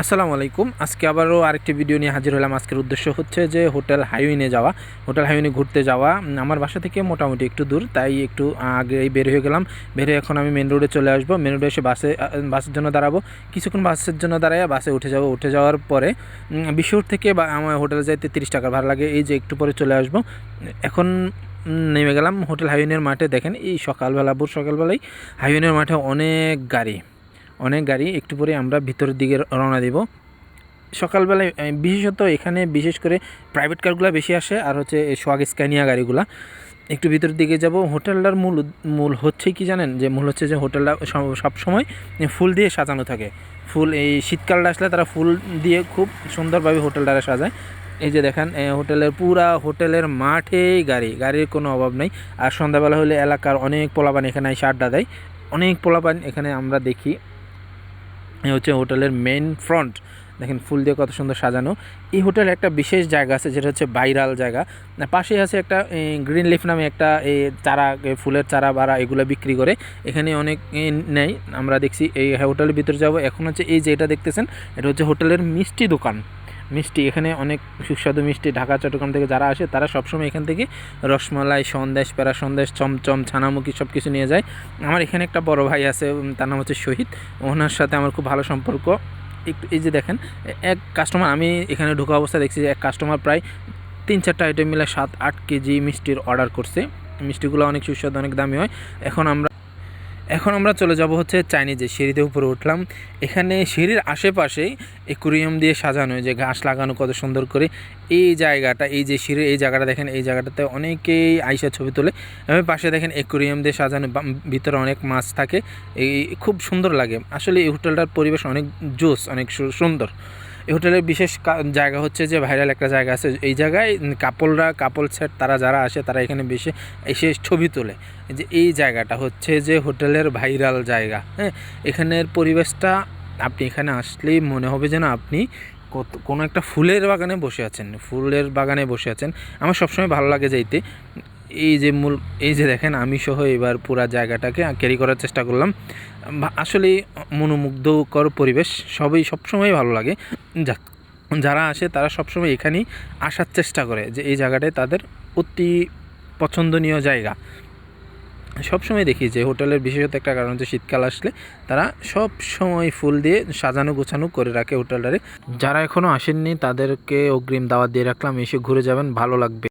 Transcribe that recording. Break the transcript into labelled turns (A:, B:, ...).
A: আসসালামু আলাইকুম। আজকে আবারও আরেকটি ভিডিও নিয়ে হাজির হলাম। আজকের উদ্দেশ্য হচ্ছে যে হোটেল হাইওয়ে যাওয়া, হোটেল হাইওয়ে ঘুরতে যাওয়া। আমার বাসা থেকে মোটামুটি একটু দূর, তাই একটু আগেই বের হয়ে গেলাম। বের হয়ে এখন আমি মেন রোডে চলে আসবো। মেন রোডে এসে বাসের জন্য দাঁড়াবো, কিছুক্ষণ বাসের জন্য দাঁড়াইয়া বাসে উঠে যাব। উঠে যাওয়ার পরে বিশ্বর থেকে আমার হোটেলে যাইতে 30 টাকা ভাড়া লাগে। এই যে একটু পরে চলে আসবো। এখন নেমে গেলাম হোটেল হাইওয়ের মাঠে। দেখেন এই সকালবেলাই হাইওয়ের মাঠে অনেক গাড়ি। একটু পরে আমরা ভিতরের দিকে রওনা দেব। সকালবেলায় বিশেষত এখানে বিশেষ করে প্রাইভেট কারগুলো বেশি আসে, আর হচ্ছে সোয়াগ স্ক্যানিয়া গাড়িগুলা। একটু ভিতরের দিকে যাব। হোটেলটার মূল হচ্ছে কি জানেন, যে মূল হচ্ছে যে হোটেলটা সবসময় ফুল দিয়ে সাজানো থাকে। ফুল এই শীতকালটা আসলে তারা ফুল দিয়ে খুব সুন্দরভাবে হোটেলটা সাজায়। এই যে দেখেন হোটেলের মাঠেই গাড়ির কোনো অভাব নেই। আর সন্ধ্যাবেলা হলে এলাকার অনেক পোলাপান এখানে এসে আড্ডা দেয়। অনেক পোলাপান এখানে আমরা দেখি। হচ্ছে হোটেলের মেইন ফ্রন্ট, দেখেন ফুল দিয়ে কত সুন্দর সাজানো। এই হোটেলে একটা বিশেষ জায়গা আছে, যেটা হচ্ছে ভাইরাল জায়গা। পাশেই আছে একটা গ্রিন লিফ নামে একটা চারা, ফুলের চারা বাড়া এগুলো বিক্রি করে। এখানে অনেক নেই, আমরা দেখছি। এই হোটেলের ভিতরে যাব। এখন হচ্ছে এই যে এটা দেখতেছেন, এটা হচ্ছে হোটেলের মিষ্টি দোকান। এখানে অনেক সুস্বাদু মিষ্টি, ঢাকা চট্টগ্রাম থেকে যারা আসে তারা সবসময় এখান থেকে রসমালাই, সন্দেশ, প্যারা সন্দেশ, চমচম, ছানামুখী সব কিছু নিয়ে যায়। আমার এখানে একটা বড় ভাই আছে, তার নাম হচ্ছে শহীদ। ওনার সাথে আমার খুব ভালো সম্পর্ক। একটু এই যে দেখেন, এক কাস্টমার, আমি এখানে ঢোকা অবস্থা দেখছি যে এক কাস্টমার প্রায় 3-4টা আইটেম মিলে 7-8 কেজি মিষ্টির অর্ডার করছে। মিষ্টিগুলো অনেক সুস্বাদু, অনেক দামি হয়। এখন আমরা চলে যাব হচ্ছে চাইনিজে। সিঁড়িতে উপরে উঠলাম। এখানে সিঁড়ির আশেপাশেই অ্যাকুরিয়াম দিয়ে সাজানো, যে ঘাস লাগানো কত সুন্দর করে। এই জায়গাটা, এই যে সিঁড়ির এই জায়গাটা দেখেন, এই জায়গাটাতে অনেকেই আইসা ছবি তোলে। এবং পাশে দেখেন অ্যাকুরিয়াম দিয়ে সাজানো, ভিতরে অনেক মাছ থাকে। এই খুব সুন্দর লাগে আসলে। এই হোটেলটার পরিবেশ অনেক জোস, অনেক সুন্দর। এই হোটেলের বিশেষ জায়গা হচ্ছে যে ভাইরাল একটা জায়গা আছে। এই জায়গায় কাপল সেট তারা যারা আসে তারা এখানে এসে ছবি তোলে। যে এই জায়গাটা হচ্ছে যে হোটেলের ভাইরাল জায়গা। হ্যাঁ, এখানের পরিবেশটা আপনি এখানে আসলেই মনে হবে যেন আপনি কোনো একটা ফুলের বাগানে বসে আছেন। আমার সবসময় ভালো লাগে যাইতে। এই যে দেখেন, আমি সহ এবার পুরা জায়গাটাকে ক্যারি করার চেষ্টা করলাম। আসলে মনোমুগ্ধকর পরিবেশ, সবসময় ভালো লাগে। যারা আসে তারা সবসময় এখানেই আসার চেষ্টা করে, যে এই জায়গাটায় তাদের অতি পছন্দনীয় জায়গা। সবসময় দেখি যে হোটেলের বিশেষত একটা কারণ হচ্ছে শীতকাল আসলে তারা সব সময় ফুল দিয়ে সাজানো গোছানো করে রাখে হোটেলটারে। যারা এখনও আসেননি তাদেরকে অগ্রিম দাওয়াত দিয়ে রাখলাম, এসে ঘুরে যাবেন, ভালো লাগবে।